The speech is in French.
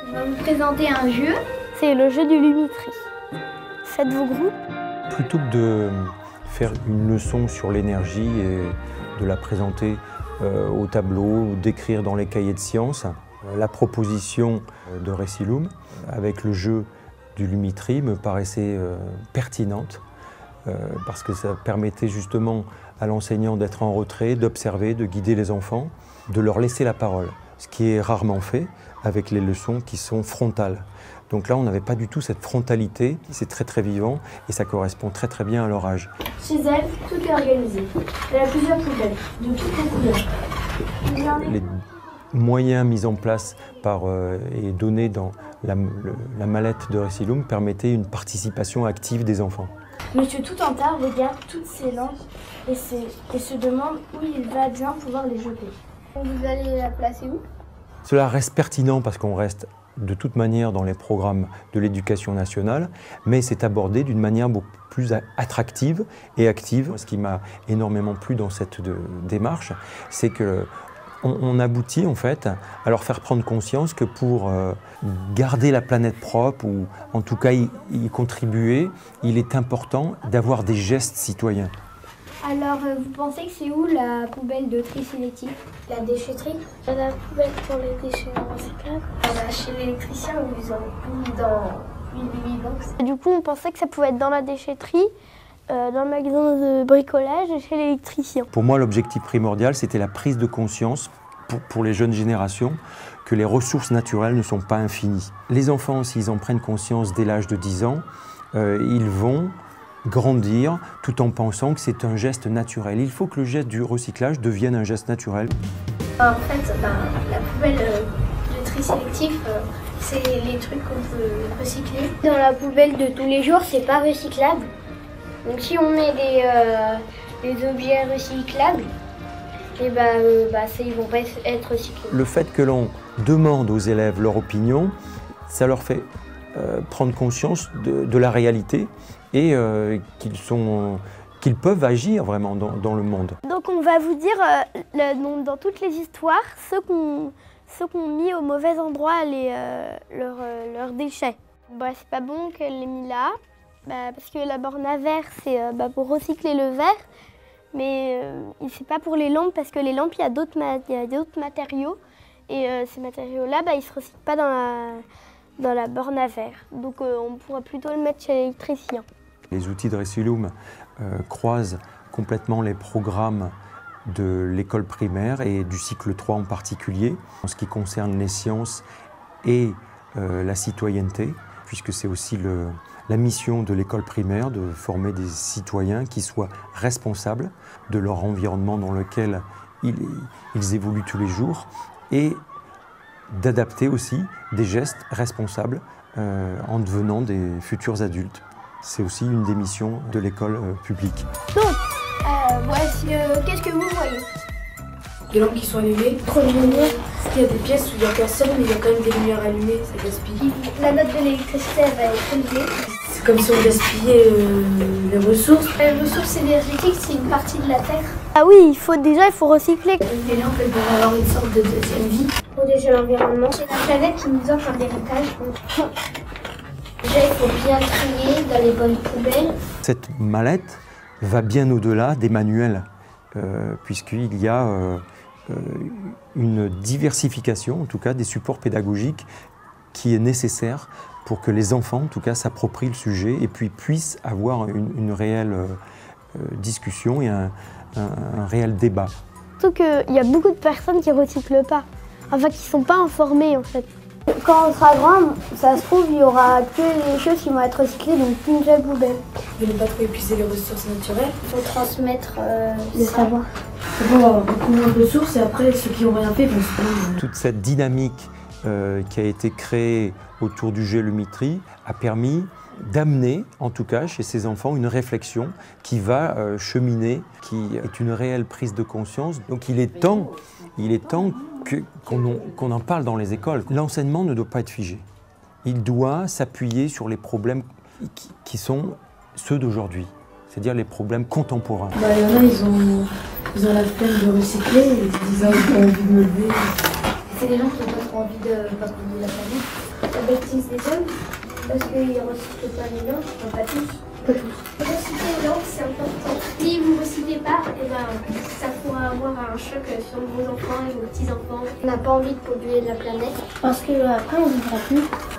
On va vous présenter un jeu. C'est le jeu du Lumitri. Faites-vous groupe. Plutôt que de faire une leçon sur l'énergie et de la présenter au tableau ou d'écrire dans les cahiers de sciences, la proposition de Recilum avec le jeu du Lumitri me paraissait pertinente parce que ça permettait justement à l'enseignant d'être en retrait, d'observer, de guider les enfants, de leur laisser la parole, ce qui est rarement fait avec les leçons qui sont frontales. Donc là, on n'avait pas du tout cette frontalité, c'est très vivant et ça correspond très bien à leur âge. Chez elle, tout est organisé. Elle a plusieurs poubelles, de toutes les couleurs. Les moyens mis en place et donnés dans la mallette de Recilum permettaient une participation active des enfants. Monsieur Toutentard regarde toutes ces lampes et se demande où il va bien pouvoir les jeter. Vous allez la placer où? Cela reste pertinent parce qu'on reste de toute manière dans les programmes de l'éducation nationale, mais c'est abordé d'une manière beaucoup plus attractive et active. Ce qui m'a énormément plu dans cette démarche, c'est qu'on aboutit en fait à leur faire prendre conscience que pour garder la planète propre, ou en tout cas y contribuer, il est important d'avoir des gestes citoyens. Alors, vous pensez que c'est où la poubelle de tri sélectif? La déchetterie? La poubelle pour les déchets recyclables? Chez l'électricien ou dans une box? Du coup, on pensait que ça pouvait être dans la déchetterie, dans le magasin de bricolage et chez l'électricien. Pour moi, l'objectif primordial, c'était la prise de conscience pour les jeunes générations que les ressources naturelles ne sont pas infinies. Les enfants, s'ils en prennent conscience dès l'âge de 10 ans, ils vont grandir tout en pensant que c'est un geste naturel. Il faut que le geste du recyclage devienne un geste naturel. En fait, la poubelle de tri sélectif, c'est les trucs qu'on peut recycler. Dans la poubelle de tous les jours, c'est pas recyclable. Donc si on met des objets recyclables, et ils vont pas être recyclés. Le fait que l'on demande aux élèves leur opinion, ça leur fait prendre conscience de la réalité et qu'ils peuvent agir vraiment dans le monde. Donc on va vous dire dans toutes les histoires ceux qui ont mis au mauvais endroit leurs déchets. C'est pas bon qu'elle l'ait mis là, parce que la borne à verre c'est pour recycler le verre, mais c'est pas pour les lampes parce que les lampes il y a d'autres matériaux et ces matériaux-là ils se recyclent pas dans la borne à verre. Donc on pourra plutôt le mettre chez l'électricien. Les outils de Recilum croisent complètement les programmes de l'école primaire et du cycle 3 en particulier, en ce qui concerne les sciences et la citoyenneté, puisque c'est aussi la mission de l'école primaire de former des citoyens qui soient responsables de leur environnement dans lequel ils évoluent tous les jours et d'adapter aussi des gestes responsables en devenant des futurs adultes. C'est aussi une des missions de l'école publique. Donc, voici, qu'est-ce que vous voyez? Des lampes qui sont allumées. Trop de lumière. Il y a des pièces où il n'y a personne, mais il y a quand même des lumières allumées, ça gaspille. La note de l'électricité, elle va être élevée. C'est comme si on gaspillait les ressources. Les ressources énergétiques, c'est une partie de la Terre. Ah oui, il faut recycler. Les lampes, elles vont avoir une sorte de deuxième vie. Protéger l'environnement. C'est la planète qui nous offre un héritage. Déjà, il faut bien trier dans les bonnes poubelles. Cette mallette va bien au-delà des manuels, puisqu'il y a une diversification, en tout cas, des supports pédagogiques qui est nécessaire pour que les enfants, en tout cas, s'approprient le sujet et puis puissent avoir une réelle discussion et un réel débat. Surtout qu'il y a beaucoup de personnes qui ne recyclent pas, enfin qui ne sont pas informées en fait. Quand on sera grand, ça se trouve, il n'y aura que les choses qui vont être recyclées, donc qu'une seule poubelle. De ne pas trop épuiser les ressources naturelles. Il faut transmettre le savoir. Il faut avoir beaucoup moins de ressources et après, ceux qui n'ont rien fait vont se plaindre. Toute cette dynamique qui a été créée autour du jeu Lumitri a permis d'amener, en tout cas chez ces enfants, une réflexion qui va cheminer, qui est une réelle prise de conscience. Donc il est temps qu'on en parle dans les écoles. L'enseignement ne doit pas être figé. Il doit s'appuyer sur les problèmes qui sont ceux d'aujourd'hui, c'est-à-dire les problèmes contemporains. Il y en a, ils ont la flemme de recycler, ils disent « ah, j'ai pas envie de me lever ». C'est des gens qui ne peuvent pas pas envie de pas polluer la planète. La bêtise des hommes, parce qu'ils ne recyclent pas les langues, pas tous. Pas tous. Recycler les langues, c'est important. Si vous ne recyclez pas, eh ben, ça pourra avoir un choc sur vos enfants et vos petits-enfants. On n'a pas envie de polluer la planète. Parce que après on ne vivra plus.